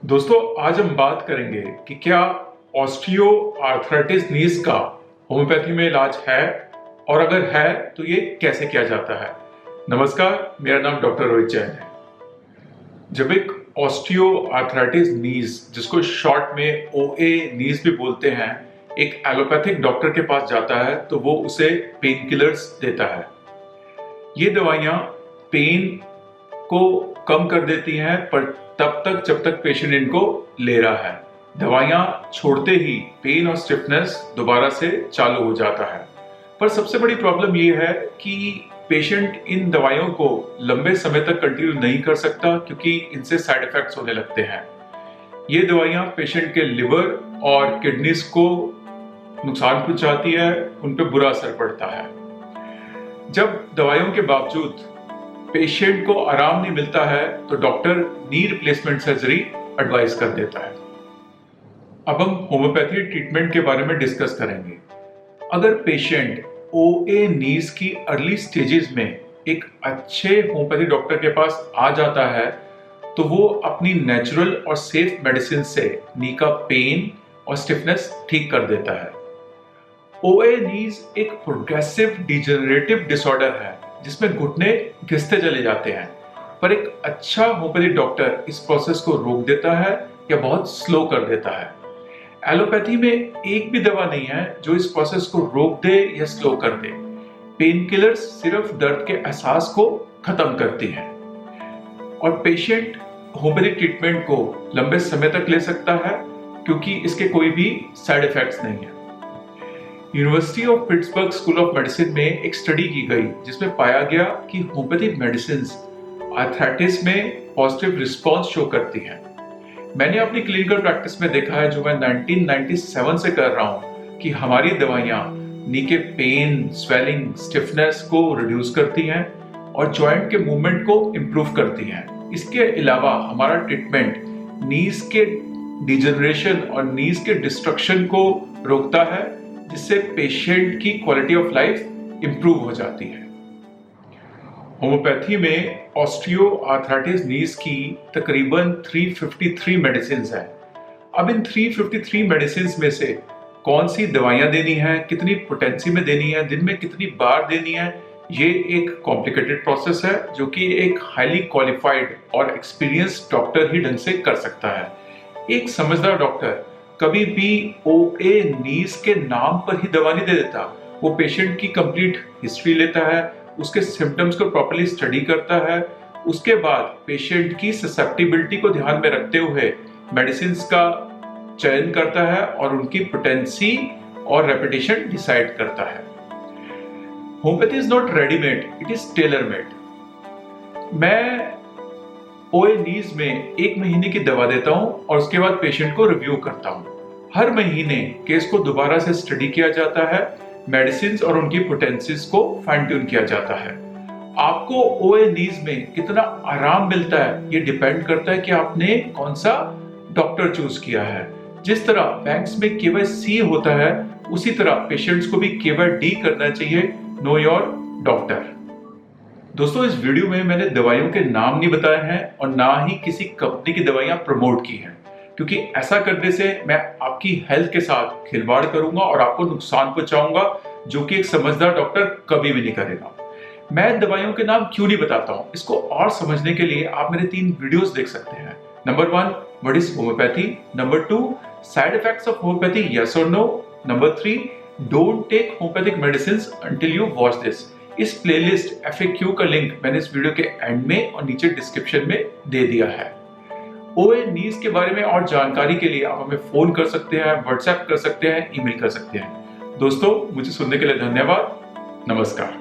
दोस्तों, आज हम बात करेंगे कि क्या ऑस्टियो आर्थराइटिस नीज का होम्योपैथी में इलाज है और अगर है तो ये कैसे किया जाता है। नमस्कार, मेरा नाम डॉक्टर रोहित जैन है। जब एक ऑस्टियो आर्थराइटिस नीज, जिसको शॉर्ट में ओए नीज भी बोलते हैं, एक एलोपैथिक डॉक्टर के पास जाता है तो वो उसे पेन किलर्स देता है। ये दवाइयाँ पेन को कम कर देती हैं, पर तब तक जब तक पेशेंट इनको ले रहा है। दवाइयाँ छोड़ते ही पेन और स्टिफनेस दोबारा से चालू हो जाता है। पर सबसे बड़ी प्रॉब्लम ये है कि पेशेंट इन दवाइयों को लंबे समय तक कंटिन्यू नहीं कर सकता, क्योंकि इनसे साइड इफेक्ट्स होने लगते हैं। ये दवाइयाँ पेशेंट के लिवर और किडनीज को नुकसान पहुंचाती है, उन पर बुरा असर पड़ता है। जब दवाइयों के बावजूद पेशेंट को आराम नहीं मिलता है तो doctor knee replacement surgery advice कर देता है। अब हम होम्योपैथी ट्रीटमेंट के बारे में डिस्कस करेंगे। अगर पेशेंट ओए नीज की अर्ली स्टेजेस में एक अच्छे होम्योपैथी डॉक्टर के पास आ जाता है तो वो अपनी नेचुरल और सेफ मेडिसिन से नी का पेन और स्टिफनेस ठीक कर देता है। ओए नीज एक प्रोग्रेसिव डिजेनरेटिव डिसऑर्डर है जिसमें घुटने घिसते चले जाते हैं, पर एक अच्छा होम्योपैथी डॉक्टर इस प्रोसेस को रोक देता है या बहुत स्लो कर देता है। एलोपैथी में एक भी दवा नहीं है जो इस प्रोसेस को रोक दे या स्लो कर दे। पेन किलर्स सिर्फ दर्द के एहसास को खत्म करती हैं और पेशेंट होम्योपैथी ट्रीटमेंट को लंबे समय तक ले सकता है, क्योंकि इसके कोई भी साइड इफेक्ट्स नहीं है। University of Pittsburgh school of medicine में एक स्टडी की गई जिसमें पाया गया कि होम्योपैथिक मेडिसिन्स आर्थराइटिस में पॉजिटिव रिस्पांस शो करती हैं। मैंने अपनी क्लिनिकल प्रैक्टिस में देखा है, जो मैं 1997 से कर रहा हूँ, कि हमारी दवाइयाँ नी के पेन, स्वेलिंग, स्टिफनेस को रिड्यूस करती हैं और जॉइंट के मूवमेंट को इम्प्रूव करती हैं। इसके अलावा हमारा ट्रीटमेंट नीज के डिजेनरेशन और नीज के डिस्ट्रक्शन को रोकता है, जिससे पेशेंट की क्वालिटी ऑफ लाइफ इंप्रूव हो जाती है। होम्योपैथी में ऑस्टियो आर्थराइटिस नीज की तकरीबन 353 मेडिसिन हैं। अब इन 353 मेडिसिन में से कौन सी दवाइयां देनी है, कितनी पोटेंसी में देनी है, दिन में कितनी बार देनी है, ये एक कॉम्प्लिकेटेड प्रोसेस है जो कि एक हाईली क्वालिफाइड और एक्सपीरियंस्ड डॉक्टर ही ढंग से कर सकता है। एक समझदार डॉक्टर कभी भी ओए नीज के नाम पर ही दवा नहीं दे देता। वो पेशेंट की कंप्लीट हिस्ट्री लेता है, उसके सिम्टम्स को प्रॉपर्ली स्टडी करता है, उसके बाद पेशेंट की ससेप्टिबिलिटी को ध्यान में रखते हुए मेडिसिन का चयन करता है और उनकी पोटेंसी और रेपिटेशन डिसाइड करता है। Homeopathy is not readymade, it is tailor made. मैं ओए नीज में 1 महीने की दवा देता हूं और उसके बाद पेशेंट को रिव्यू करता हूं। हर महीने केस को दोबारा से स्टडी किया जाता है, मेडिसिन और उनकी पोटेंसीज को फाइन ट्यून किया जाता है। आपको ओए नीज में कितना आराम मिलता है ये डिपेंड करता है कि आपने कौन सा डॉक्टर चूज किया है। जिस तरह बैंक्स में KYC होता है, उसी तरह पेशेंट्स को भी KYD करना चाहिए, नो योर डॉक्टर। दोस्तों, इस वीडियो में मैंने दवाइयों के नाम नहीं बताए हैं और ना ही किसी कंपनी की दवाइयां प्रमोट की हैं, क्योंकि ऐसा करने से मैं आपकी हेल्थ के साथ खिलवाड़ करूंगा और आपको नुकसान पहुंचाऊंगा, जो कि एक समझदार डॉक्टर कभी भी नहीं करेगा। मैं दवाइयों के नाम क्यों नहीं बताता हूं, इसको और समझने के लिए आप मेरे 3 वीडियोस देख सकते हैं। Number 1, what is homeopathy. Number 2, side effects of homeopathy, yes और no. Number 3, don't take homeopathic medicine until you watch this. इस प्लेलिस्ट FAQ का लिंक मैंने इस वीडियो के एंड में और नीचे डिस्क्रिप्शन में दे दिया है। ओए नीज के बारे में और जानकारी के लिए आप हमें फोन कर सकते हैं, व्हाट्सएप कर सकते हैं, ईमेल कर सकते हैं। दोस्तों, मुझे सुनने के लिए धन्यवाद। नमस्कार।